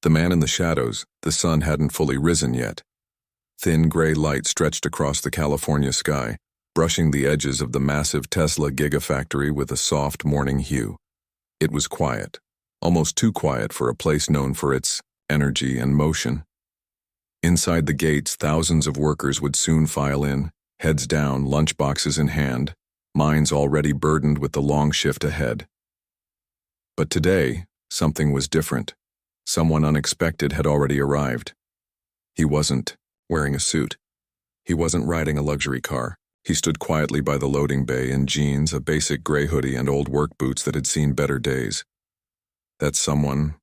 The man in the shadows, the sun hadn't fully risen yet. Thin gray light stretched across the California sky, brushing the edges of the massive Tesla gigafactory with a soft morning hue. It was quiet, almost too quiet for a place known for its energy and motion. Inside the gates, thousands of workers would soon file in, heads down, lunchboxes in hand, minds already burdened with the long shift ahead. But today, something was different. Someone unexpected had already arrived. He wasn't wearing a suit. He wasn't riding a luxury car. He stood quietly by the loading bay in jeans, a basic gray hoodie, and old work boots that had seen better days. That someone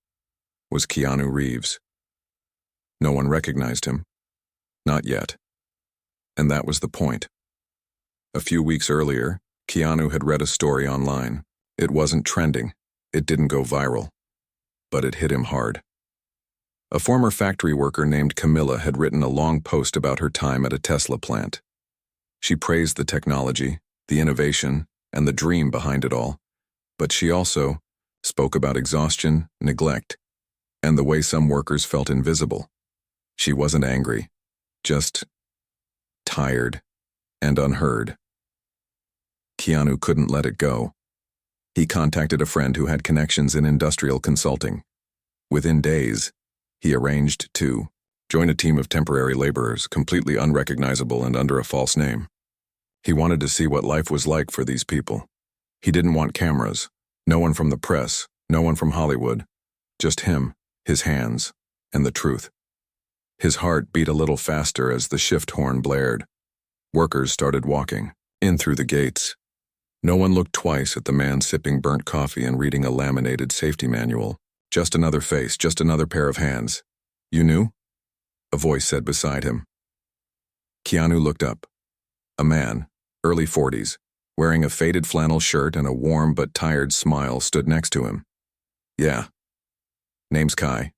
was Keanu Reeves. No one recognized him. Not yet. And that was the point. A few weeks earlier, Keanu had read a story online. It wasn't trending. It didn't go viral. But it hit him hard. A former factory worker named Camilla had written a long post about her time at a Tesla plant. She praised the technology, the innovation, and the dream behind it all. But she also spoke about exhaustion, neglect, and the way some workers felt invisible. She wasn't angry, just tired and unheard. Keanu couldn't let it go. He contacted a friend who had connections in industrial consulting. Within days, he arranged to join a team of temporary laborers, completely unrecognizable and under a false name. He wanted to see what life was like for these people. He didn't want cameras, no one from the press, no one from Hollywood, just him, his hands, and the truth. His heart beat a little faster as the shift horn blared. Workers started walking in through the gates. No one looked twice at the man sipping burnt coffee and reading a laminated safety manual. Just another face, just another pair of hands. "You knew?" a voice said beside him. Keanu looked up. A man, early 40s, wearing a faded flannel shirt and a warm but tired smile stood next to him. "Yeah. Name's Kai,"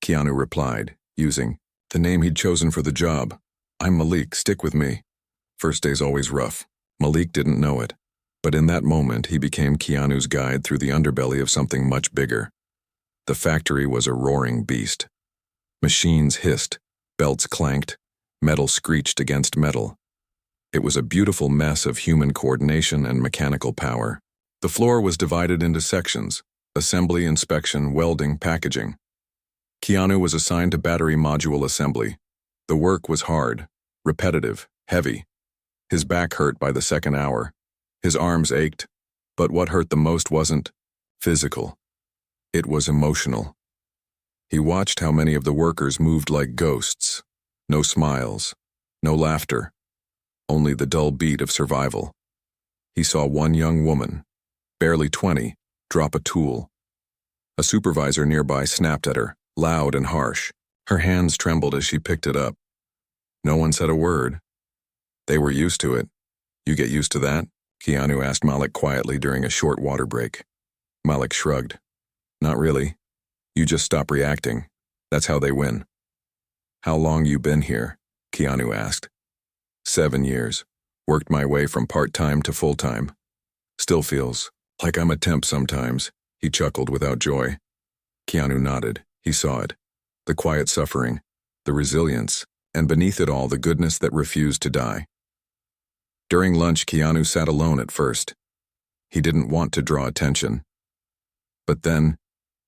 Keanu replied, using the name he'd chosen for the job. "I'm Malik, stick with me." First day's always rough. Malik didn't know it. But in that moment, he became Keanu's guide through the underbelly of something much bigger. The factory was a roaring beast. Machines hissed, belts clanked, metal screeched against metal. It was a beautiful mess of human coordination and mechanical power. The floor was divided into sections: assembly, inspection, welding, packaging. Keanu was assigned to battery module assembly. The work was hard, repetitive, heavy. His back hurt by the second hour. His arms ached, but what hurt the most wasn't physical. It was emotional. He watched how many of the workers moved like ghosts. No smiles, no laughter, only the dull beat of survival. He saw one young woman, barely 20, drop a tool. A supervisor nearby snapped at her, loud and harsh. Her hands trembled as she picked it up. No one said a word. They were used to it. "You get used to that?" Keanu asked Malik quietly during a short water break. Malik shrugged. "Not really. You just stop reacting. That's how they win." "How long you been here?" Keanu asked. 7 years. Worked my way from part-time to full-time. Still feels like I'm a temp sometimes," he chuckled without joy. Keanu nodded. He saw it. The quiet suffering, the resilience, and beneath it all the goodness that refused to die. During lunch, Keanu sat alone at first. He didn't want to draw attention. But then,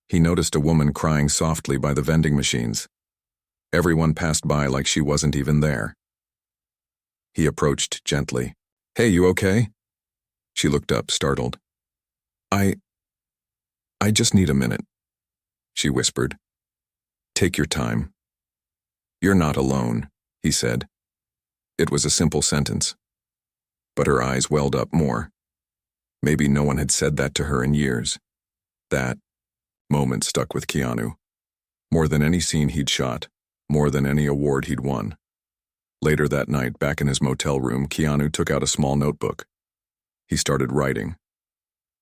he noticed a woman crying softly by the vending machines. Everyone passed by like she wasn't even there. He approached gently. "Hey, you okay?" She looked up, startled. I just need a minute," she whispered. "Take your time." "You're not alone," he said. It was a simple sentence. But her eyes welled up more. Maybe no one had said that to her in years. That moment stuck with Keanu. More than any scene he'd shot, more than any award he'd won. Later that night, back in his motel room, Keanu took out a small notebook. He started writing.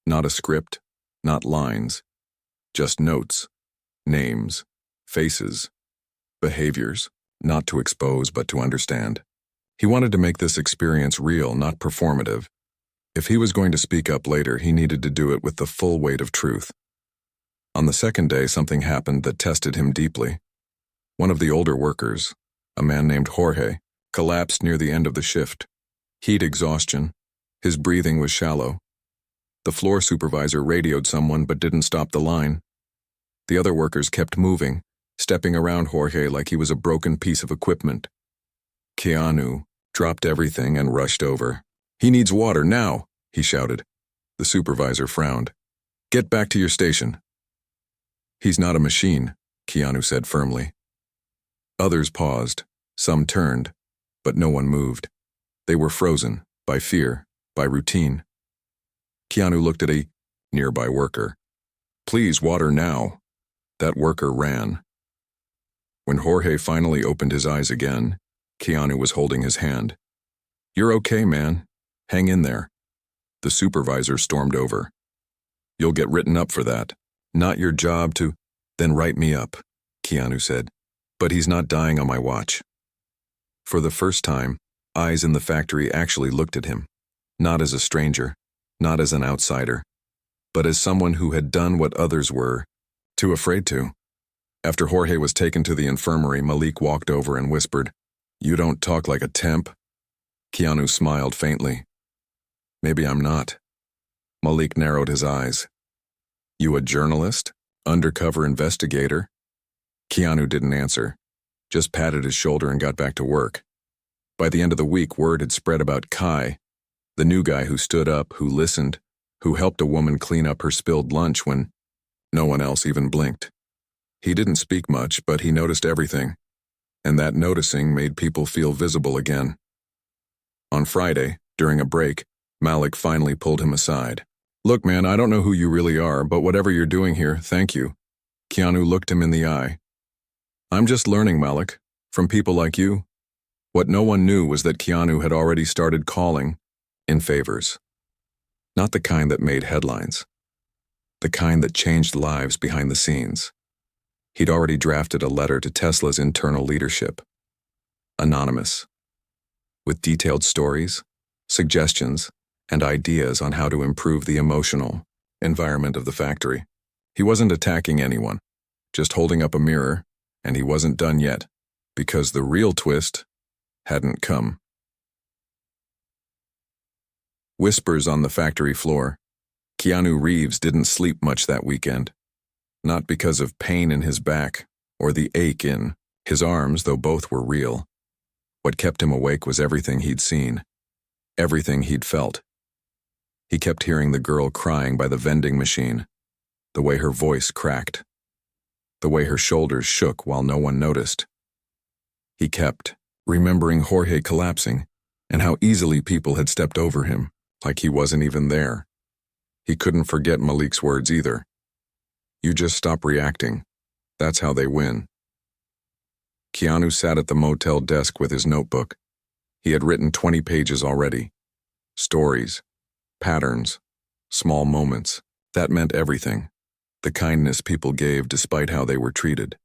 Not a script, not lines, just notes, names, faces, behaviors, not to expose but to understand. He wanted to make this experience real, not performative. If he was going to speak up later, he needed to do it with the full weight of truth. On the second day, something happened that tested him deeply. One of the older workers, a man named Jorge, collapsed near the end of the shift. Heat exhaustion. His breathing was shallow. The floor supervisor radioed someone but didn't stop the line. The other workers kept moving, stepping around Jorge like he was a broken piece of equipment. Keanu dropped everything and rushed over. "He needs water now," he shouted. The supervisor frowned. "Get back to your station." "He's not a machine," Keanu said firmly. Others paused, some turned, but no one moved. They were frozen, by fear, by routine. Keanu looked at a nearby worker. "Please, water now." That worker ran. When Jorge finally opened his eyes again, Keanu was holding his hand. "You're okay, man. Hang in there." The supervisor stormed over. "You'll get written up for that. Not your job to—" "Then write me up," Keanu said. "But he's not dying on my watch." For the first time, eyes in the factory actually looked at him, not as a stranger, not as an outsider, but as someone who had done what others were too afraid to. After Jorge was taken to the infirmary, Malik walked over and whispered, "You don't talk like a temp." Keanu smiled faintly. "Maybe I'm not." Malik narrowed his eyes. "You a journalist? Undercover investigator?" Keanu didn't answer, just patted his shoulder and got back to work. By the end of the week, word had spread about Kai, the new guy who stood up, who listened, who helped a woman clean up her spilled lunch when no one else even blinked. He didn't speak much, but he noticed everything, and that noticing made people feel visible again. On Friday, during a break, Malik finally pulled him aside. "Look, man, I don't know who you really are, but whatever you're doing here, thank you." Keanu looked him in the eye. "I'm just learning, Malik, from people like you." What no one knew was that Keanu had already started calling in favors. Not the kind that made headlines. The kind that changed lives behind the scenes. He'd already drafted a letter to Tesla's internal leadership. Anonymous. With detailed stories, suggestions, and ideas on how to improve the emotional environment of the factory. He wasn't attacking anyone, just holding up a mirror, and he wasn't done yet, because the real twist hadn't come. Whispers on the factory floor. Keanu Reeves didn't sleep much that weekend. Not because of pain in his back, or the ache in his arms, though both were real. What kept him awake was everything he'd seen, everything he'd felt. He kept hearing the girl crying by the vending machine, the way her voice cracked, the way her shoulders shook while no one noticed. He kept remembering Jorge collapsing and how easily people had stepped over him, like he wasn't even there. He couldn't forget Malik's words either. "You just stop reacting. That's how they win." Keanu sat at the motel desk with his notebook. He had written 20 pages already. Stories, patterns, small moments. That meant everything. The kindness people gave despite how they were treated.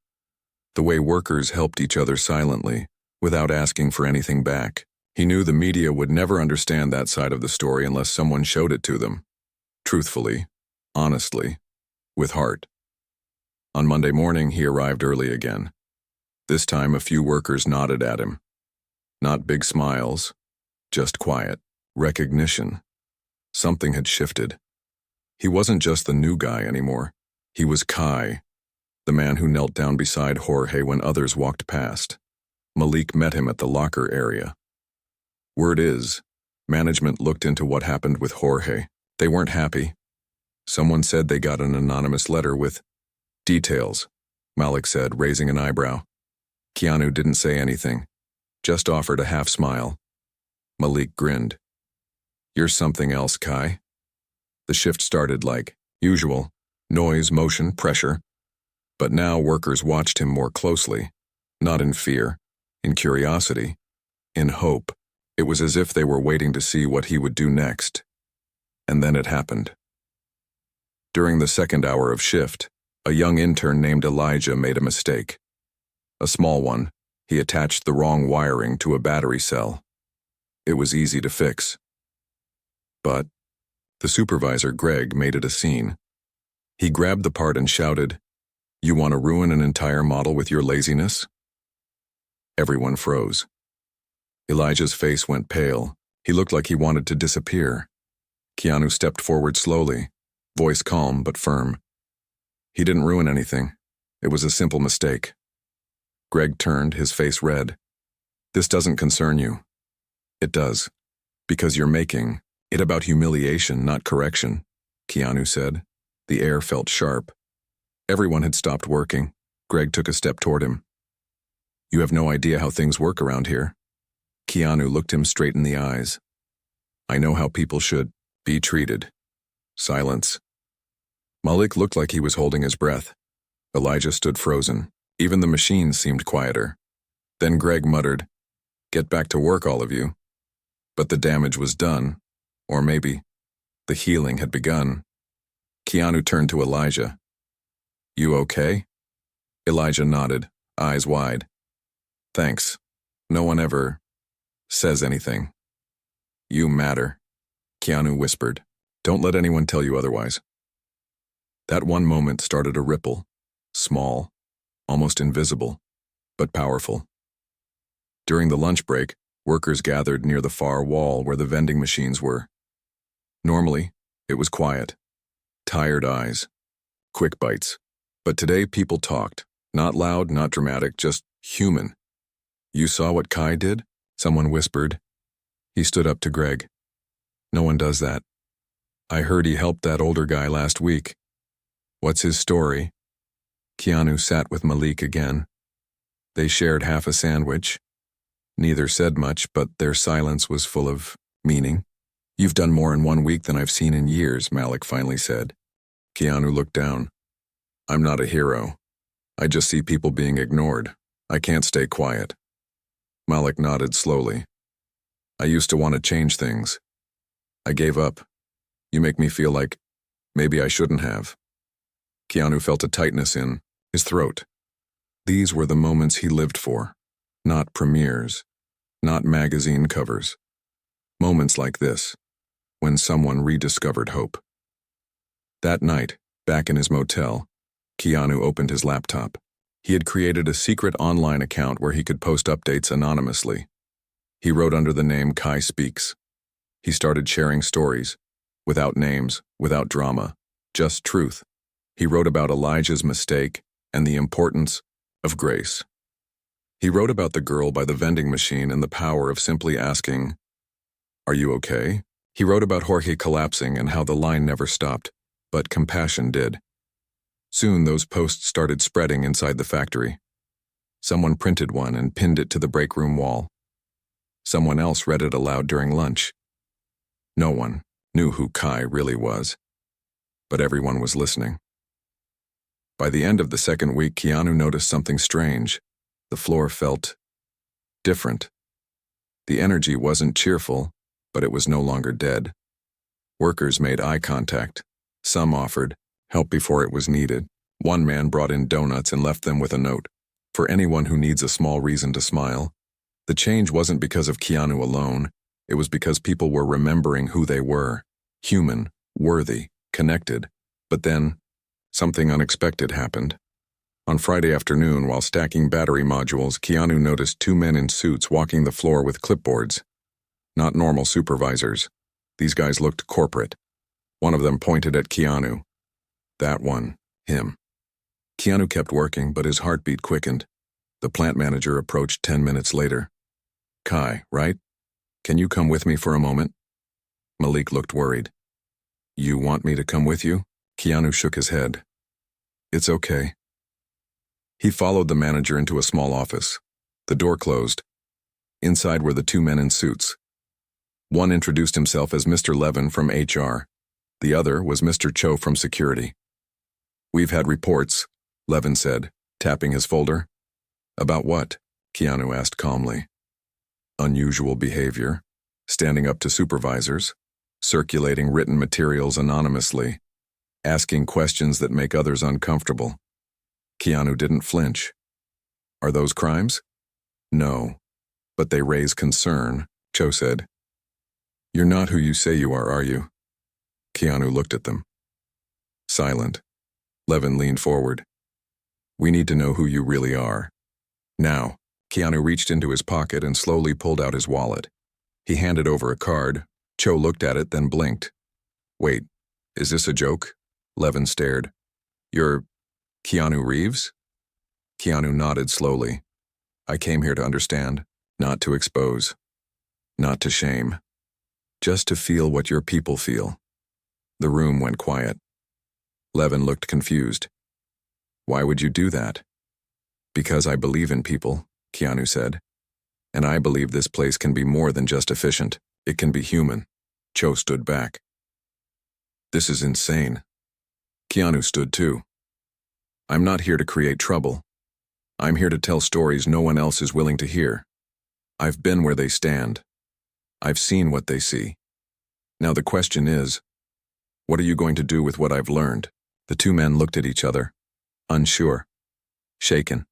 The way workers helped each other silently, without asking for anything back. He knew the media would never understand that side of the story unless someone showed it to them. Truthfully, honestly, with heart. On Monday morning, he arrived early again. This time, a few workers nodded at him. Not big smiles, just quiet, recognition. Something had shifted. He wasn't just the new guy anymore. He was Kai, the man who knelt down beside Jorge when others walked past. Malik met him at the locker area. Word is, management looked into what happened with Jorge. They weren't happy. Someone said they got an anonymous letter with details, Malik said, raising an eyebrow. Keanu didn't say anything, just offered a half smile. Malik grinned. "You're something else, Kai." The shift started like usual, noise, motion, pressure. But now workers watched him more closely, not in fear, in curiosity, in hope. It was as if they were waiting to see what he would do next. And then it happened. During the second hour of shift, a young intern named Elijah made a mistake. A small one. He attached the wrong wiring to a battery cell. It was easy to fix. But the supervisor, Greg, made it a scene. He grabbed the part and shouted, "You want to ruin an entire model with your laziness?" Everyone froze. Elijah's face went pale. He looked like he wanted to disappear. Keanu stepped forward slowly, voice calm but firm. He didn't ruin anything. It was a simple mistake. Greg turned, his face red. "This doesn't concern you." "It does. Because you're making it about humiliation, not correction," Keanu said. The air felt sharp. Everyone had stopped working. Greg took a step toward him. "You have no idea how things work around here." Keanu looked him straight in the eyes. "I know how people should be treated." Silence. Malik looked like he was holding his breath. Elijah stood frozen. Even the machines seemed quieter. Then Greg muttered, "Get back to work, all of you." But the damage was done. Or maybe the healing had begun. Keanu turned to Elijah. "You okay?" Elijah nodded, eyes wide. "Thanks. No one ever says anything." "You matter," Keanu whispered. "Don't let anyone tell you otherwise." That one moment started a ripple, small, almost invisible, but powerful. During the lunch break, workers gathered near the far wall where the vending machines were. Normally, it was quiet. Tired eyes. Quick bites. But today people talked. Not loud, not dramatic, just human. "You saw what Kai did?" someone whispered. He stood up to Greg. "No one does that." "I heard he helped that older guy last week." "What's his story?" Keanu sat with Malik again. They shared half a sandwich. Neither said much, but their silence was full of meaning. "You've done more in 1 week than I've seen in years," Malik finally said. Keanu looked down. "I'm not a hero. I just see people being ignored. I can't stay quiet." Malik nodded slowly. "I used to want to change things. I gave up. You make me feel like maybe I shouldn't have." Keanu felt a tightness in his throat. These were the moments he lived for. Not premieres. Not magazine covers. Moments like this, when someone rediscovered hope. That night, back in his motel, Keanu opened his laptop. He had created a secret online account where he could post updates anonymously. He wrote under the name Kai Speaks. He started sharing stories, without names, without drama, just truth. He wrote about Elijah's mistake and the importance of grace. He wrote about the girl by the vending machine and the power of simply asking, "Are you okay?" He wrote about Jorge collapsing and how the line never stopped, but compassion did. Soon those posts started spreading inside the factory. Someone printed one and pinned it to the break room wall. Someone else read it aloud during lunch. No one knew who Kai really was, but everyone was listening. By the end of the second week, Keanu noticed something strange. The floor felt different. The energy wasn't cheerful, but it was no longer dead. Workers made eye contact. Some offered help before it was needed. One man brought in donuts and left them with a note. "For anyone who needs a small reason to smile." The change wasn't because of Keanu alone. It was because people were remembering who they were. Human, worthy, connected. But then, something unexpected happened. On Friday afternoon, while stacking battery modules, Keanu noticed 2 men in suits walking the floor with clipboards. Not normal supervisors. These guys looked corporate. One of them pointed at Keanu. That one, him. Keanu kept working, but his heartbeat quickened. The plant manager approached 10 minutes later. "Kai, right? Can you come with me for a moment?" Malik looked worried. "You want me to come with you?" Keanu shook his head. "It's okay." He followed the manager into a small office. The door closed. Inside were the 2 men in suits. One introduced himself as Mr. Levin from HR. The other was Mr. Cho from security. "We've had reports," Levin said, tapping his folder. "About what?" Keanu asked calmly. "Unusual behavior, standing up to supervisors, circulating written materials anonymously, asking questions that make others uncomfortable." Keanu didn't flinch. "Are those crimes?" "No, but they raise concern," Cho said. "You're not who you say you are you?" Keanu looked at them. Silent. Levin leaned forward. We need to know who you really are. Now. Keanu reached into his pocket and slowly pulled out his wallet. He handed over a card. Cho looked at it, then blinked. Wait, is this a joke? Levin stared. You're Keanu Reeves? Keanu nodded slowly. I came here to understand, not to expose, not to shame. Just to feel what your people feel. The room went quiet. Levin looked confused. Why would you do that? Because I believe in people, Keanu said. And I believe this place can be more than just efficient. It can be human. Cho stood back. This is insane. Keanu stood too. I'm not here to create trouble. I'm here to tell stories no one else is willing to hear. I've been where they stand. I've seen what they see. Now the question is, what are you going to do with what I've learned? The two men looked at each other, unsure, shaken.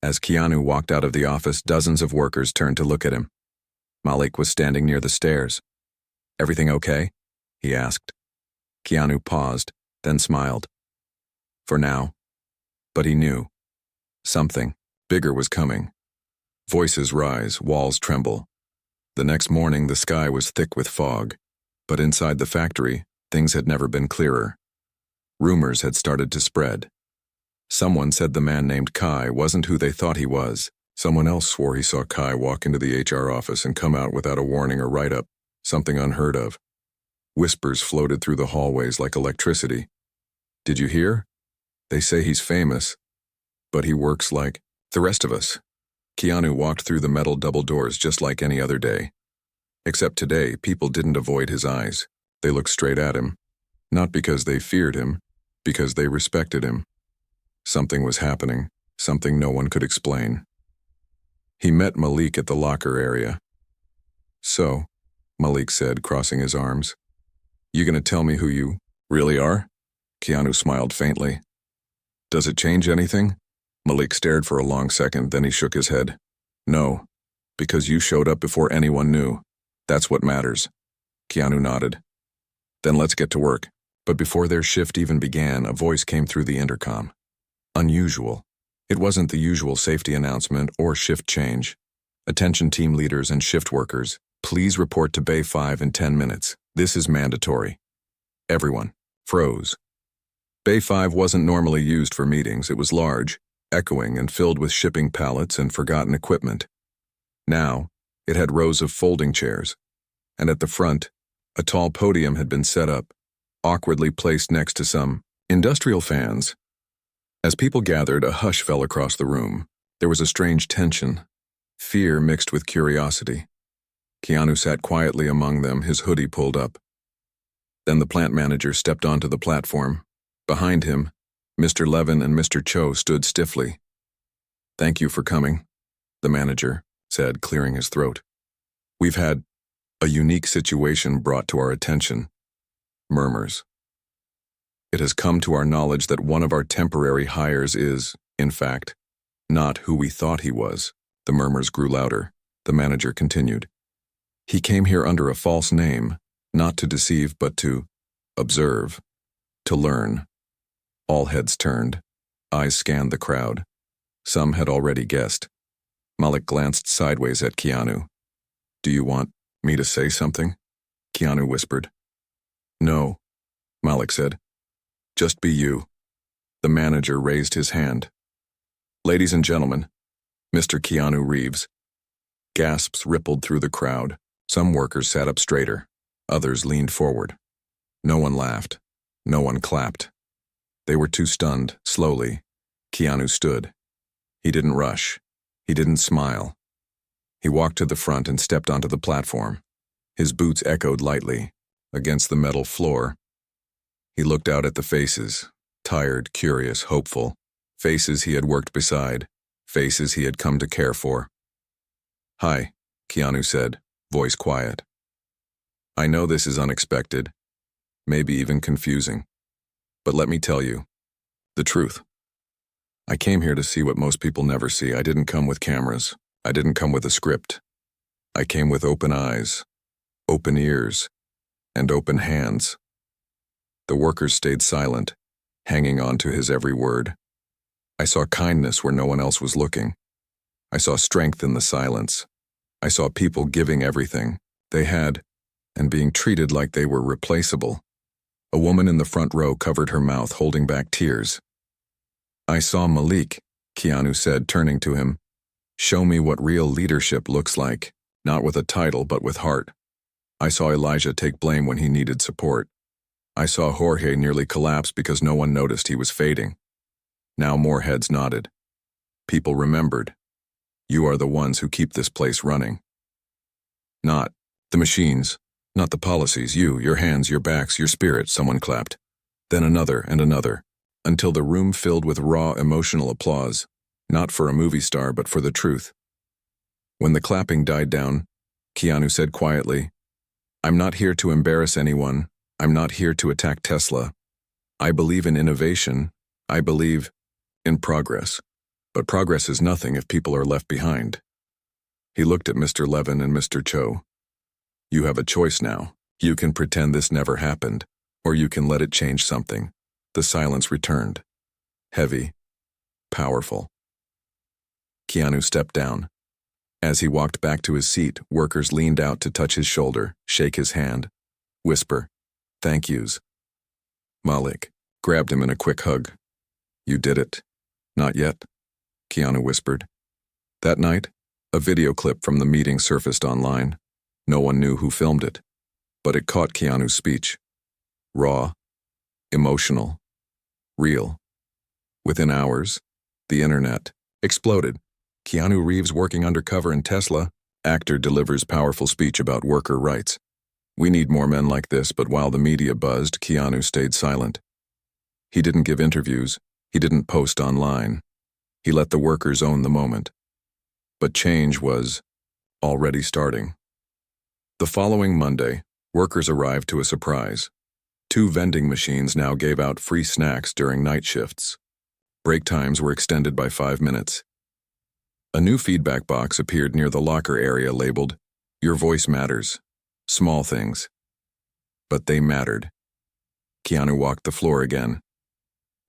As Keanu walked out of the office, dozens of workers turned to look at him. Malik was standing near the stairs. Everything okay? He asked. Keanu paused, then smiled. For now. But he knew. Something bigger was coming. Voices rise, walls tremble. The next morning, the sky was thick with fog. But inside the factory, things had never been clearer. Rumors had started to spread. Someone said the man named Kai wasn't who they thought he was. Someone else swore he saw Kai walk into the HR office and come out without a warning or write-up, something unheard of. Whispers floated through the hallways like electricity. Did you hear? They say he's famous, but he works like the rest of us. Keanu walked through the metal double doors just like any other day. Except today, people didn't avoid his eyes. They looked straight at him. Not because they feared him, because they respected him. Something was happening, something no one could explain. He met Malik at the locker area. So, Malik said, crossing his arms. You gonna tell me who you really are? Keanu smiled faintly. Does it change anything? Malik stared for a long second, then he shook his head. No, because you showed up before anyone knew. That's what matters. Keanu nodded. Then let's get to work. But before their shift even began, a voice came through the intercom. Unusual. It wasn't the usual safety announcement or shift change. Attention team leaders and shift workers, please report to Bay 5 in 10 minutes. This is mandatory. Everyone froze. Bay 5 wasn't normally used for meetings. It was large, echoing and filled with shipping pallets and forgotten equipment. Now, it had rows of folding chairs, and at the front, a tall podium had been set up, awkwardly placed next to some industrial fans. As people gathered, a hush fell across the room. There was a strange tension, fear mixed with curiosity. Keanu sat quietly among them, his hoodie pulled up. Then the plant manager stepped onto the platform. Behind him, Mr. Levin and Mr. Cho stood stiffly. Thank you for coming, the manager said, clearing his throat. We've had a unique situation brought to our attention. Murmurs. It has come to our knowledge that one of our temporary hires is, in fact, not who we thought he was. The murmurs grew louder. The manager continued. He came here under a false name, not to deceive but to observe, to learn. All heads turned. Eyes scanned the crowd. Some had already guessed. Malik glanced sideways at Keanu. Do you want me to say something? Keanu whispered. No, Malik said. Just be you. The manager raised his hand. Ladies and gentlemen, Mr. Keanu Reeves. Gasps rippled through the crowd. Some workers sat up straighter. Others leaned forward. No one laughed. No one clapped. They were too stunned. Slowly, Keanu stood. He didn't rush. He didn't smile. He walked to the front and stepped onto the platform. His boots echoed lightly against the metal floor. He looked out at the faces, tired, curious, hopeful, faces he had worked beside, faces he had come to care for. Hi, Keanu said, voice quiet. I know this is unexpected, maybe even confusing, but let me tell you the truth. I came here to see what most people never see. I didn't come with cameras. I didn't come with a script. I came with open eyes, open ears, and open hands. The workers stayed silent, hanging on to his every word. I saw kindness where no one else was looking. I saw strength in the silence. I saw people giving everything they had and being treated like they were replaceable. A woman in the front row covered her mouth, holding back tears. I saw Malik, Keanu said, turning to him. Show me what real leadership looks like, not with a title but with heart. I saw Elijah take blame when he needed support. I saw Jorge nearly collapse because no one noticed he was fading. Now more heads nodded. People remembered. You are the ones who keep this place running. Not the machines, not the policies, you, your hands, your backs, your spirit, someone clapped. Then another and another, until the room filled with raw emotional applause, not for a movie star but for the truth. When the clapping died down, Keanu said quietly, I'm not here to embarrass anyone. I'm not here to attack Tesla. I believe in innovation. I believe in progress. But progress is nothing if people are left behind. He looked at Mr. Levin and Mr. Cho. You have a choice now. You can pretend this never happened, or you can let it change something. The silence returned. Heavy. Powerful. Keanu stepped down. As he walked back to his seat, workers leaned out to touch his shoulder, shake his hand, whisper, thank yous. Malik grabbed him in a quick hug. You did it. Not yet, Keanu whispered. That night, a video clip from the meeting surfaced online. No one knew who filmed it, but it caught Keanu's speech. Raw, emotional, real. Within hours, the internet exploded. Keanu Reeves working undercover in Tesla. Actor delivers powerful speech about worker rights. We need more men like this, but while the media buzzed, Keanu stayed silent. He didn't give interviews. He didn't post online. He let the workers own the moment. But change was already starting. The following Monday, workers arrived to a surprise. 2 vending machines now gave out free snacks during night shifts. Break times were extended by 5 minutes. A new feedback box appeared near the locker area labeled, Your voice matters. Small things. But they mattered. Keanu walked the floor again.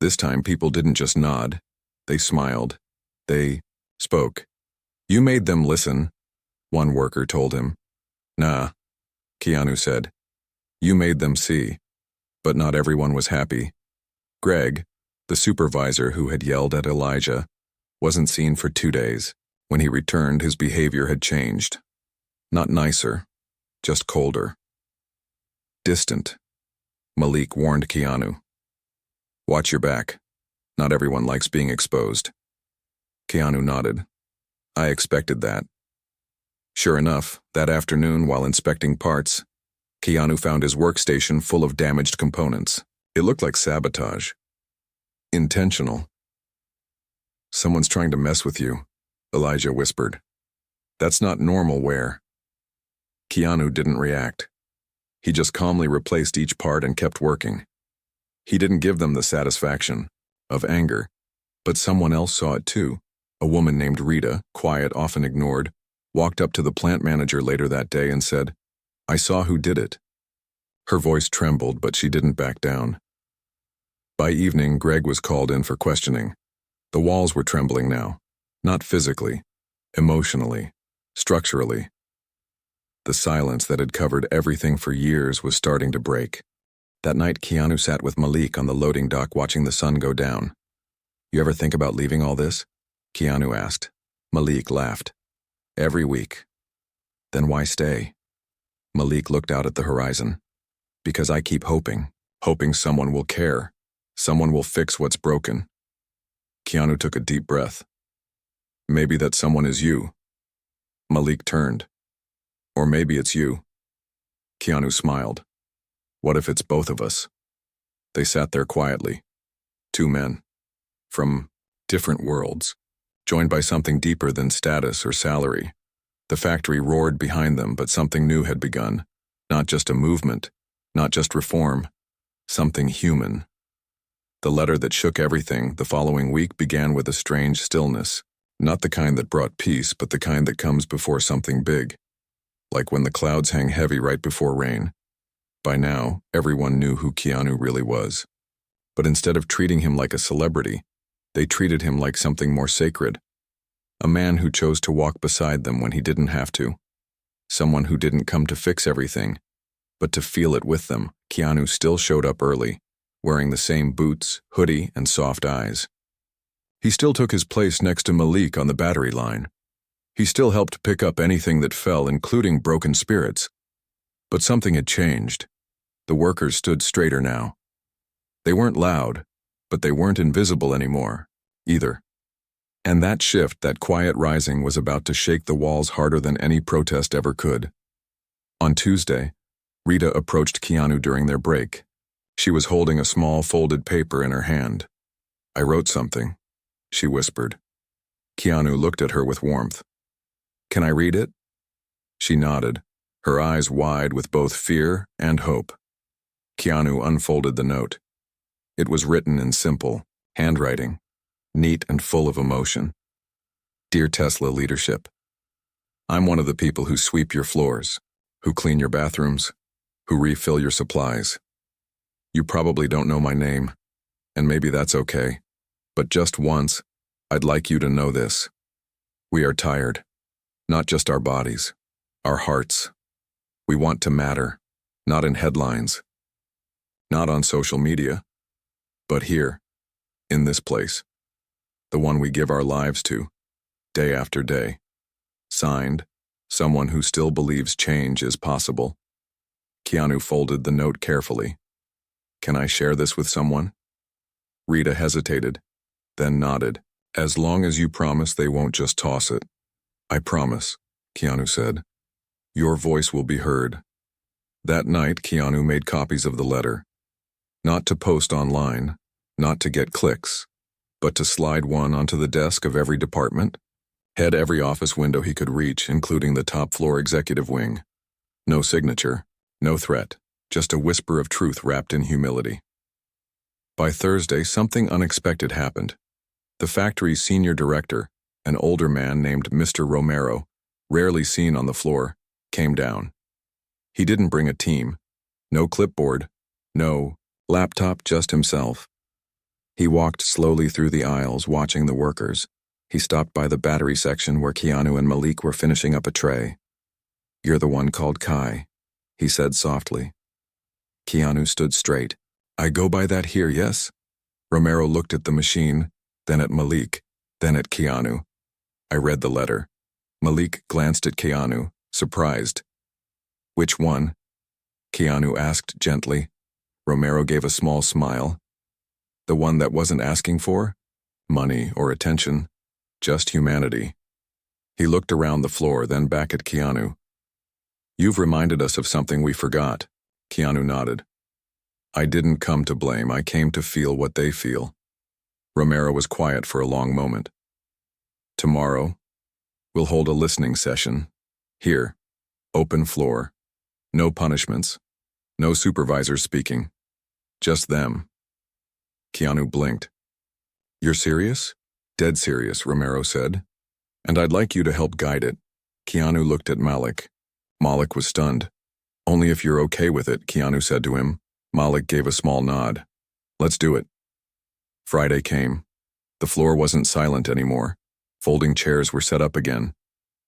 This time people didn't just nod. They smiled. They spoke. You made them listen, one worker told him. Nah, Keanu said. You made them see. But not everyone was happy. Greg, the supervisor who had yelled at Elijah, wasn't seen for 2 days. When he returned, his behavior had changed. Not nicer, just colder. Distant. Malik warned Keanu. Watch your back. Not everyone likes being exposed. Keanu nodded. I expected that. Sure enough, that afternoon while inspecting parts, Keanu found his workstation full of damaged components. It looked like sabotage. Intentional. Someone's trying to mess with you, Elijah whispered. That's not normal wear. Keanu didn't react. He just calmly replaced each part and kept working. He didn't give them the satisfaction of anger, but someone else saw it too. A woman named Rita, quiet, often ignored, walked up to the plant manager later that day and said, I saw who did it. Her voice trembled, but she didn't back down. By evening, Greg was called in for questioning. The walls were trembling now, not physically, emotionally, structurally. The silence that had covered everything for years was starting to break. That night, Keanu sat with Malik on the loading dock watching the sun go down. You ever think about leaving all this? Keanu asked. Malik laughed. Every week. Then why stay? Malik looked out at the horizon. Because I keep hoping someone will care, someone will fix what's broken. Keanu took a deep breath. Maybe that someone is you. Malik turned. Or maybe it's you. Keanu smiled. What if it's both of us? They sat there quietly. 2 men. From different worlds. Joined by something deeper than status or salary. The factory roared behind them, but something new had begun. Not just a movement, not just reform, something human. The letter that shook everything the following week began with a strange stillness. Not the kind that brought peace, but the kind that comes before something big. Like when the clouds hang heavy right before rain. By now, everyone knew who Keanu really was. But instead of treating him like a celebrity, they treated him like something more sacred. A man who chose to walk beside them when he didn't have to. Someone who didn't come to fix everything, but to feel it with them. Keanu still showed up early, wearing the same boots, hoodie, and soft eyes. He still took his place next to Malik on the battery line. He still helped pick up anything that fell, including broken spirits. But something had changed. The workers stood straighter now. They weren't loud, but they weren't invisible anymore, either. And that shift, that quiet rising, was about to shake the walls harder than any protest ever could. On Tuesday, Rita approached Keanu during their break. She was holding a small folded paper in her hand. "I wrote something," she whispered. Keanu looked at her with warmth. "Can I read it?" She nodded, her eyes wide with both fear and hope. Keanu unfolded the note. It was written in simple handwriting, neat and full of emotion. "Dear Tesla leadership, I'm one of the people who sweep your floors, who clean your bathrooms, who refill your supplies. You probably don't know my name, and maybe that's okay, but just once, I'd like you to know this. We are tired, not just our bodies, our hearts. We want to matter, not in headlines, not on social media, but here, in this place, the one we give our lives to, day after day. Signed, someone who still believes change is possible." Keanu folded the note carefully. "Can I share this with someone?" Rita hesitated, then nodded. "As long as you promise they won't just toss it." "I promise," Keanu said. "Your voice will be heard." That night, Keanu made copies of the letter. Not to post online, not to get clicks, but to slide one onto the desk of every department, head every office window he could reach, including the top-floor executive wing. No signature, no threat, just a whisper of truth wrapped in humility. By Thursday, something unexpected happened. The factory's senior director, an older man named Mr. Romero, rarely seen on the floor, came down. He didn't bring a team. No clipboard, no laptop, just himself. He walked slowly through the aisles, watching the workers. He stopped by the battery section where Keanu and Malik were finishing up a tray. "You're the one called Kai," he said softly. Keanu stood straight. "I go by that here, yes?" Romero looked at the machine, then at Malik, then at Keanu. "I read the letter." Malik glanced at Keanu, surprised. "Which one?" Keanu asked gently. Romero gave a small smile. "The one that wasn't asking for money or attention, just humanity." He looked around the floor, then back at Keanu. "You've reminded us of something we forgot." Keanu nodded. "I didn't come to blame, I came to feel what they feel." Romero was quiet for a long moment. "Tomorrow, we'll hold a listening session. Here, open floor. No punishments. No supervisors speaking. Just them." Keanu blinked. "You're serious?" "Dead serious," Romero said. "And I'd like you to help guide it." Keanu looked at Malik. Malik was stunned. "Only if you're okay with it," Keanu said to him. Malik gave a small nod. "Let's do it." Friday came. The floor wasn't silent anymore. Folding chairs were set up again.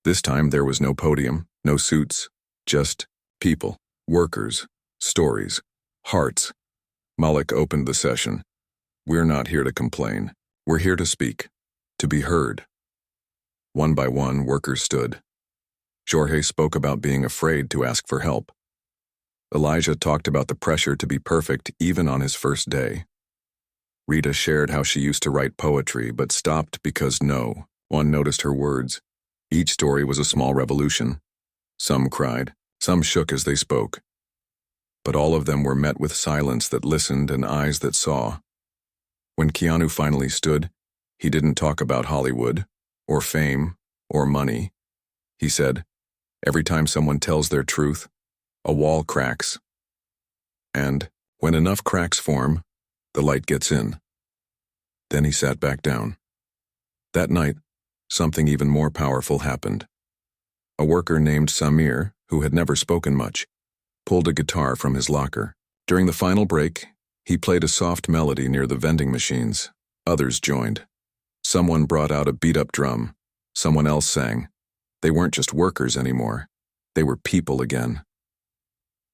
This time there was no podium, no suits, just people, workers, stories, hearts. Malik opened the session. "We're not here to complain. We're here to speak, to be heard." One by one, workers stood. Jorge spoke about being afraid to ask for help. Elijah talked about the pressure to be perfect even on his first day. Rita shared how she used to write poetry but stopped because no one noticed her words. Each story was a small revolution. Some cried, some shook as they spoke. But all of them were met with silence that listened and eyes that saw. When Keanu finally stood, he didn't talk about Hollywood, or fame, or money. He said, "Every time someone tells their truth, a wall cracks. And when enough cracks form, the light gets in." Then he sat back down. That night, something even more powerful happened. A worker named Samir, who had never spoken much, pulled a guitar from his locker. During the final break, He played a soft melody near the vending machines. Others joined. Someone brought out a beat-up drum. Someone else sang. They weren't just workers anymore. They were people again.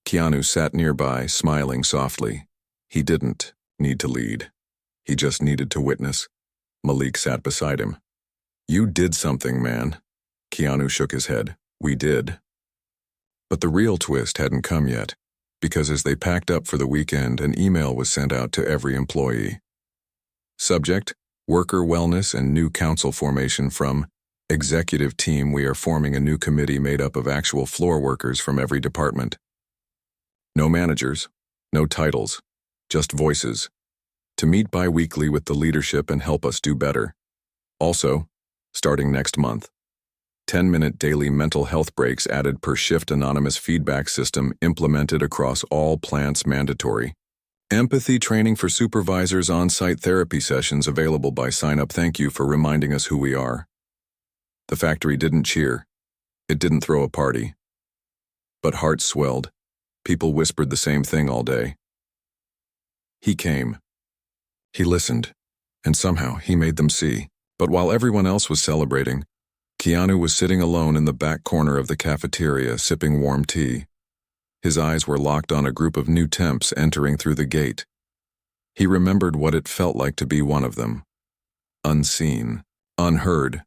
Keanu sat nearby, smiling softly. He didn't need to lead. He just needed to witness. Malik sat beside him. "You did something, man." Keanu shook his head. "We did." But the real twist hadn't come yet, because as they packed up for the weekend, an email was sent out to every employee. Subject: Worker Wellness and New Council Formation from Executive Team. We are forming a new committee made up of actual floor workers from every department. No managers, no titles, just voices. To meet bi-weekly with the leadership and help us do better. Also, starting next month, 10-minute daily mental health breaks added per shift, anonymous feedback system implemented across all plants, mandatory. Empathy training for supervisors, on-site therapy sessions available by sign-up. Thank you for reminding us who we are. The factory didn't cheer. It didn't throw a party. But hearts swelled. People whispered the same thing all day. He came. He listened. And somehow he made them see. But while everyone else was celebrating, Keanu was sitting alone in the back corner of the cafeteria, sipping warm tea. His eyes were locked on a group of new temps entering through the gate. He remembered what it felt like to be one of them. Unseen, unheard.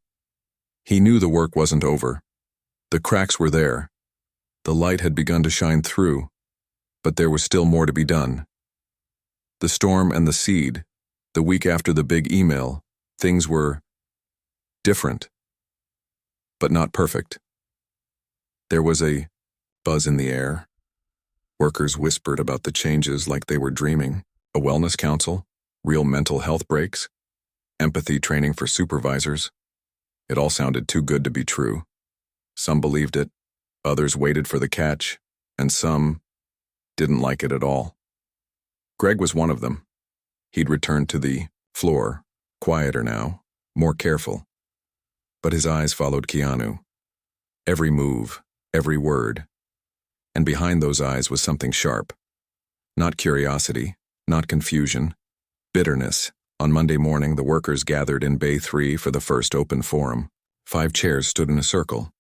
He knew the work wasn't over. The cracks were there. The light had begun to shine through, but there was still more to be done. The storm and the seed, the week after the big email, things were different, but not perfect. There was a buzz in the air. Workers whispered about the changes like they were dreaming. A wellness council, real mental health breaks, empathy training for supervisors. It all sounded too good to be true. Some believed it, others waited for the catch, and some didn't like it at all. Greg was one of them. He'd returned to the floor, quieter now, more careful. But his eyes followed Keanu. Every move, every word. And behind those eyes was something sharp. Not curiosity, not confusion, bitterness. On Monday morning, the workers gathered in Bay 3 for the first open forum. 5 chairs stood in a circle.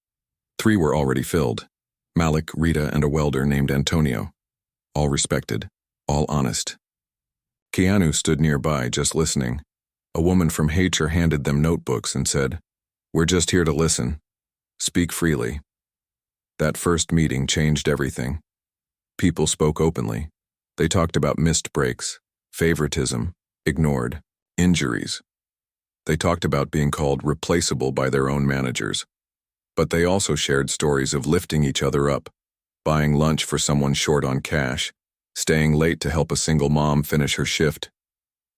3 were already filled. Malik, Rita, and a welder named Antonio. All respected, all honest. Keanu stood nearby, just listening. A woman from HR handed them notebooks and said, "We're just here to listen. Speak freely." That first meeting changed everything. People spoke openly. They talked about missed breaks, favoritism, ignored, injuries. They talked about being called replaceable by their own managers. But they also shared stories of lifting each other up, buying lunch for someone short on cash, staying late to help a single mom finish her shift.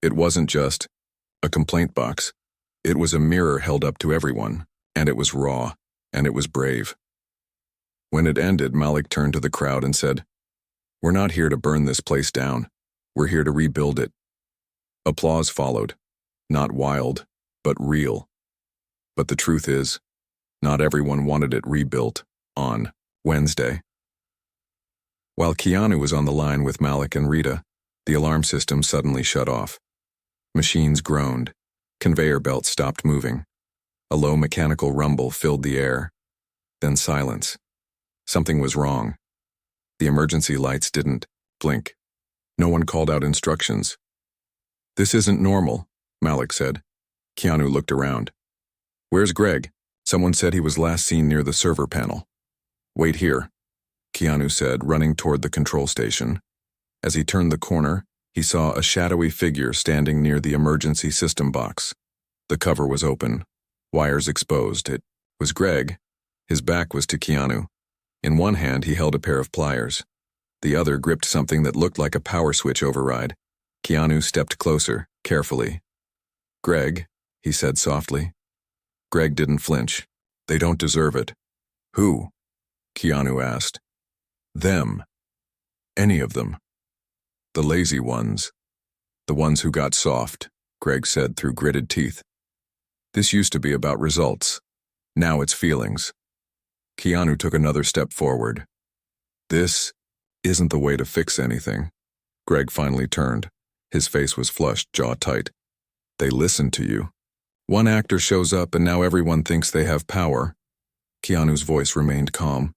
It wasn't just a complaint box. It was a mirror held up to everyone, and it was raw, and it was brave. When it ended, Malik turned to the crowd and said, "We're not here to burn this place down. We're here to rebuild it." Applause followed, not wild, but real. But the truth is, not everyone wanted it rebuilt on Wednesday. While Keanu was on the line with Malik and Rita, the alarm system suddenly shut off. Machines groaned. Conveyor belts stopped moving. A low mechanical rumble filled the air. Then silence. Something was wrong. The emergency lights didn't blink. No one called out instructions. "This isn't normal," Malik said. Keanu looked around. "Where's Greg? Someone said he was last seen near the server panel." "Wait here," Keanu said, running toward the control station. As he turned the corner, he saw a shadowy figure standing near the emergency system box. The cover was open, wires exposed. It was Greg. His back was to Keanu. In one hand, he held a pair of pliers. The other gripped something that looked like a power switch override. Keanu stepped closer, carefully. "Greg," he said softly. Greg didn't flinch. "They don't deserve it." "Who?" Keanu asked. "Them. Any of them. The lazy ones. The ones who got soft," Greg said through gritted teeth. "This used to be about results. Now it's feelings." Keanu took another step forward. "This isn't the way to fix anything. Greg finally turned. His face was flushed, jaw tight. They listened to you. One actor shows up and now everyone thinks they have power. Keanu's voice remained calm.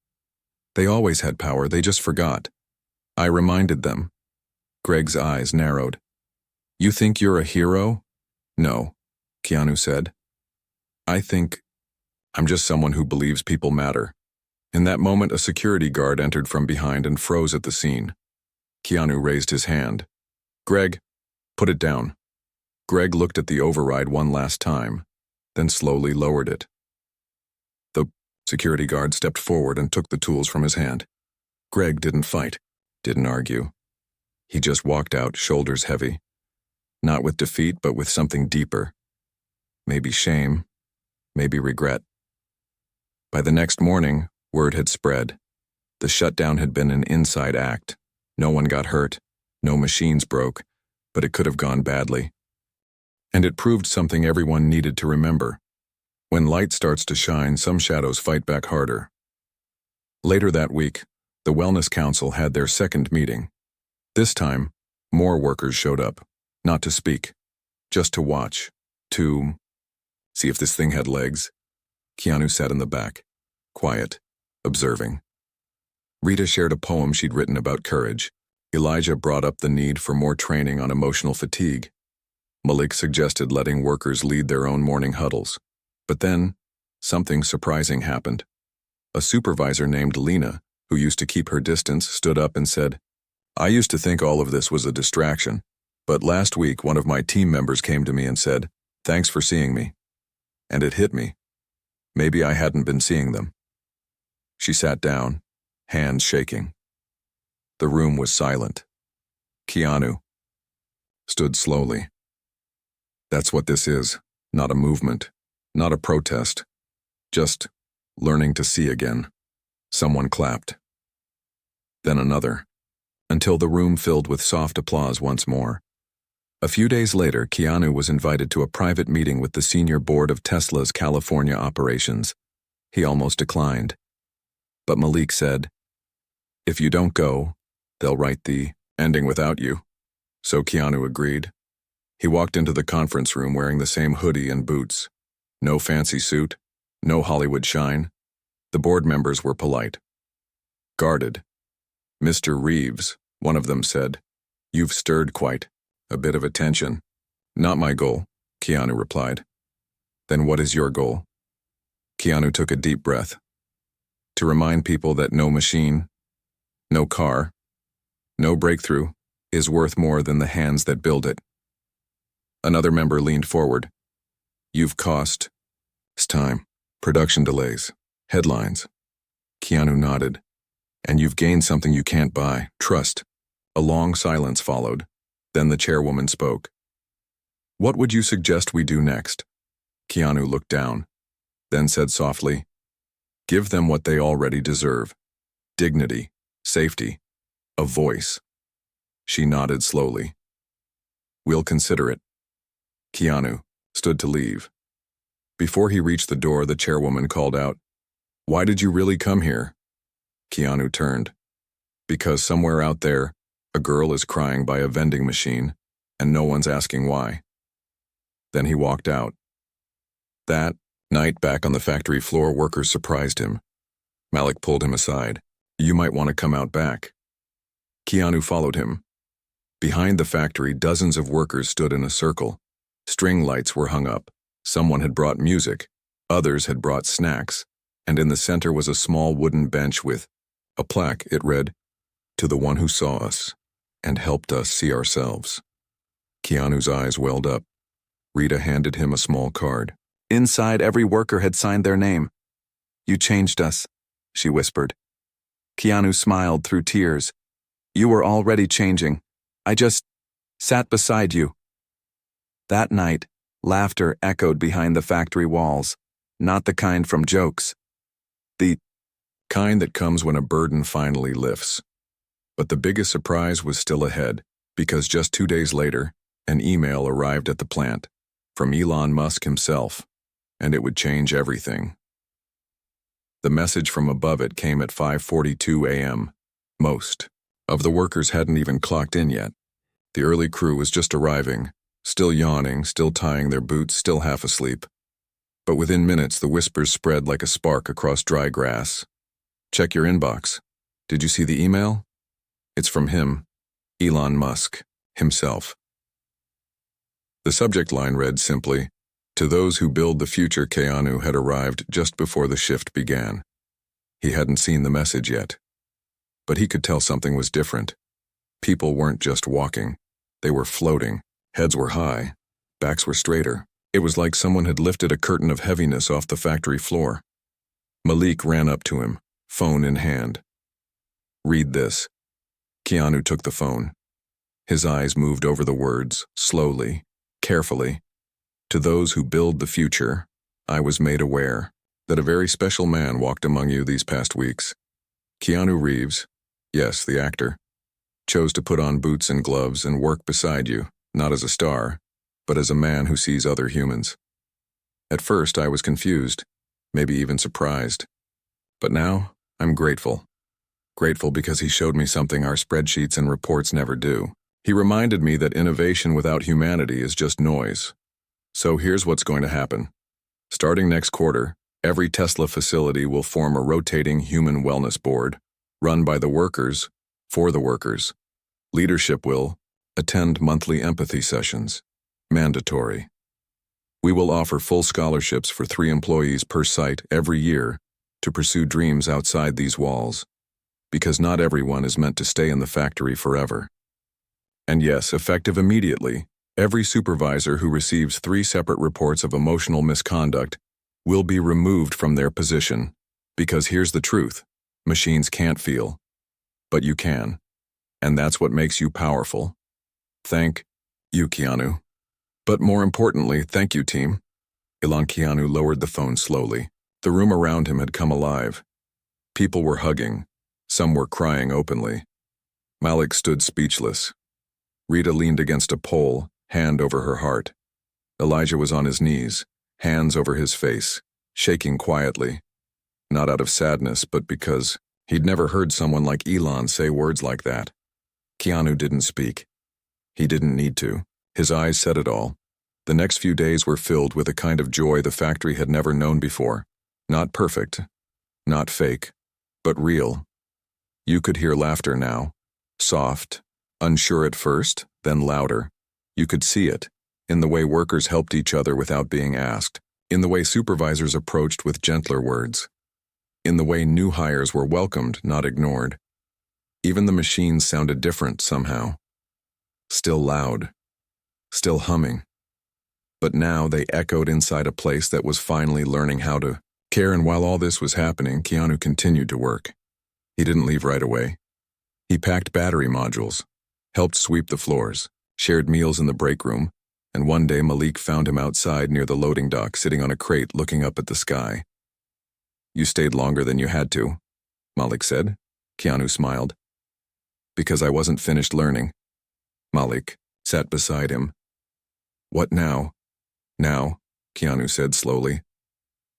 They always had power, they just forgot. I reminded them. Greg's eyes narrowed. You think you're a hero? No, Keanu said. I think I'm just someone who believes people matter. In that moment, a security guard entered from behind and froze at the scene. Keanu raised his hand. Greg, put it down. Greg looked at the override one last time, then slowly lowered it. The security guard stepped forward and took the tools from his hand. Greg didn't fight, didn't argue. He just walked out, shoulders heavy. Not with defeat, but with something deeper. Maybe shame, maybe regret. By the next morning, word had spread. The shutdown had been an inside act. No one got hurt, no machines broke, but it could have gone badly. And it proved something everyone needed to remember. When light starts to shine, some shadows fight back harder. Later that week, the Wellness Council had their second meeting. This time, more workers showed up, not to speak, just to watch, to see if this thing had legs. Keanu sat in the back, quiet, observing. Rita shared a poem she'd written about courage. Elijah brought up the need for more training on emotional fatigue. Malik suggested letting workers lead their own morning huddles. But then, something surprising happened. A supervisor named Lena, who used to keep her distance, stood up and said, I used to think all of this was a distraction, but last week one of my team members came to me and said, thanks for seeing me. And it hit me. Maybe I hadn't been seeing them. She sat down, hands shaking. The room was silent. Keanu stood slowly. That's what this is, not a movement, not a protest, just learning to see again. Someone clapped. Then another, until the room filled with soft applause once more. A few days later, Keanu was invited to a private meeting with the senior board of Tesla's California operations. He almost declined. But Malik said, if you don't go, they'll write the ending without you. So Keanu agreed. He walked into the conference room wearing the same hoodie and boots. No fancy suit, no Hollywood shine. The board members were polite. Guarded. Mr. Reeves, one of them said, you've stirred quite a bit of attention. Not my goal, Keanu replied. Then what is your goal? Keanu took a deep breath. To remind people that no machine, no car, no breakthrough is worth more than the hands that build it. Another member leaned forward. You've cost time, production delays, headlines. Keanu nodded. And you've gained something you can't buy, trust. A long silence followed. Then the chairwoman spoke. What would you suggest we do next? Keanu looked down, then said softly, give them what they already deserve. Dignity, safety, a voice. She nodded slowly. We'll consider it. Keanu stood to leave. Before he reached the door, the chairwoman called out, why did you really come here? Keanu turned. Because somewhere out there, a girl is crying by a vending machine, and no one's asking why. Then he walked out. That night back on the factory floor, workers surprised him. Malik pulled him aside. You might want to come out back. Keanu followed him. Behind the factory, dozens of workers stood in a circle. String lights were hung up. Someone had brought music. Others had brought snacks. And in the center was a small wooden bench with a plaque. It read, to the one who saw us and helped us see ourselves. Keanu's eyes welled up. Rita handed him a small card. Inside, every worker had signed their name. You changed us, she whispered. Keanu smiled through tears. You were already changing. I just sat beside you. That night, laughter echoed behind the factory walls, not the kind from jokes. The kind that comes when a burden finally lifts. But the biggest surprise was still ahead, because just 2 days later, an email arrived at the plant from Elon Musk himself, and it would change everything. The message from above it came at 5:42 a.m. Most Of the workers hadn't even clocked in yet. The early crew was just arriving, still yawning, still tying their boots, still half asleep. But within minutes, the whispers spread like a spark across dry grass. Check your inbox. Did you see the email? It's from him, Elon Musk, himself. The subject line read simply, "To those who build the future." Keanu had arrived just before the shift began. He hadn't seen the message yet. But he could tell something was different. People weren't just walking. They were floating. Heads were high. Backs were straighter. It was like someone had lifted a curtain of heaviness off the factory floor. Malik ran up to him, phone in hand. "Read this." Keanu took the phone. His eyes moved over the words, slowly, carefully. "To those who build the future, I was made aware that a very special man walked among you these past weeks. Keanu Reeves, yes, the actor, chose to put on boots and gloves and work beside you, not as a star, but as a man who sees other humans. At first, I was confused, maybe even surprised. But now, I'm grateful. Grateful because he showed me something our spreadsheets and reports never do. He reminded me that innovation without humanity is just noise. So here's what's going to happen. Starting next quarter, every Tesla facility will form a rotating human wellness board, run by the workers, for the workers. Leadership will attend monthly empathy sessions. Mandatory. We will offer full scholarships for 3 employees per site every year to pursue dreams outside these walls, because not everyone is meant to stay in the factory forever. And yes, effective immediately, every supervisor who receives 3 separate reports of emotional misconduct will be removed from their position, because here's the truth, machines can't feel, but you can, and that's what makes you powerful. Thank you, Keanu. But more importantly, thank you, team." Elon. Keanu lowered the phone slowly. The room around him had come alive. People were hugging. Some were crying openly. Malik stood speechless. Rita leaned against a pole, hand over her heart. Elijah was on his knees, hands over his face, shaking quietly. Not out of sadness, but because he'd never heard someone like Elon say words like that. Keanu didn't speak. He didn't need to. His eyes said it all. The next few days were filled with a kind of joy the factory had never known before. Not perfect, not fake, but real. You could hear laughter now. Soft, unsure at first, then louder. You could see it, in the way workers helped each other without being asked, in the way supervisors approached with gentler words, in the way new hires were welcomed, not ignored. Even the machines sounded different somehow. Still loud. Still humming. But now they echoed inside a place that was finally learning how to care, and while all this was happening, Keanu continued to work. He didn't leave right away. He packed battery modules, helped sweep the floors, shared meals in the break room, and one day Malik found him outside near the loading dock sitting on a crate looking up at the sky. "You stayed longer than you had to," Malik said. Keanu smiled. "Because I wasn't finished learning." Malik sat beside him. "What now?" "Now," Keanu said slowly,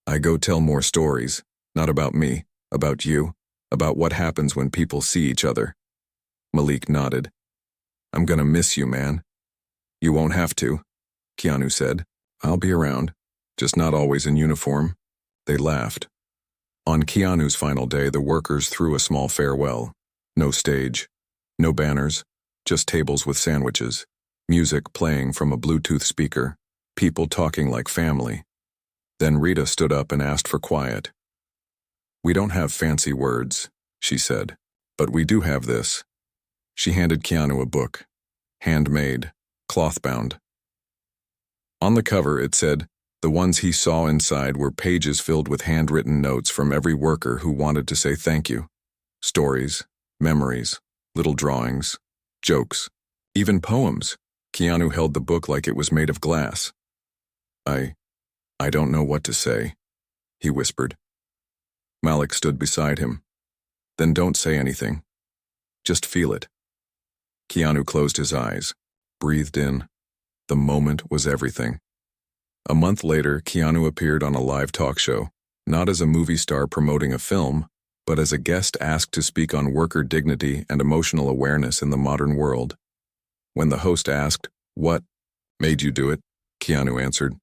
"I go tell more stories, not about me, about you, about what happens when people see each other." Malik nodded. "I'm gonna miss you, man." "You won't have to," Keanu said. "I'll be around, just not always in uniform." They laughed. On Keanu's final day, the workers threw a small farewell. No stage, no banners, just tables with sandwiches, music playing from a Bluetooth speaker, people talking like family. Then Rita stood up and asked for quiet. "We don't have fancy words," she said, "but we do have this." She handed Keanu a book, handmade, cloth-bound. On the cover it said, the ones he saw inside were pages filled with handwritten notes from every worker who wanted to say thank you. Stories, memories, little drawings, jokes, even poems. Keanu held the book like it was made of glass. I don't know what to say," he whispered. Malik stood beside him. "Then don't say anything. Just feel it." Keanu closed his eyes, breathed in. The moment was everything. A month later, Keanu appeared on a live talk show, not as a movie star promoting a film, but as a guest asked to speak on worker dignity and emotional awareness in the modern world. When the host asked, "What made you do it?" Keanu answered,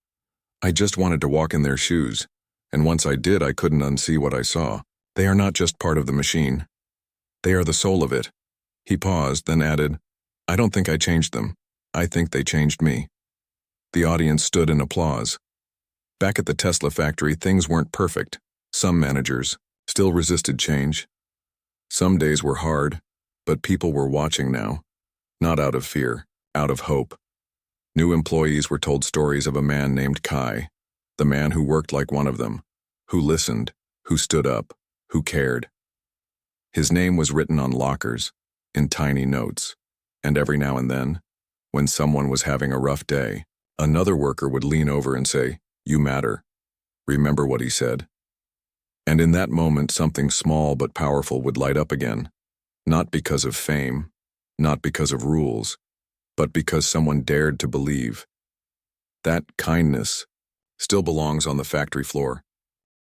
"I just wanted to walk in their shoes, and once I did, I couldn't unsee what I saw. They are not just part of the machine. They are the soul of it." He paused, then added, "I don't think I changed them. I think they changed me." The audience stood in applause. Back at the Tesla factory, things weren't perfect. Some managers still resisted change. Some days were hard, but people were watching now, not out of fear, out of hope. New employees were told stories of a man named Kai, the man who worked like one of them, who listened, who stood up, who cared. His name was written on lockers, in tiny notes, and every now and then, when someone was having a rough day, another worker would lean over and say, "You matter." Remember what he said? And in that moment, something small but powerful would light up again, not because of fame, not because of rules, but because someone dared to believe. That kindness still belongs on the factory floor,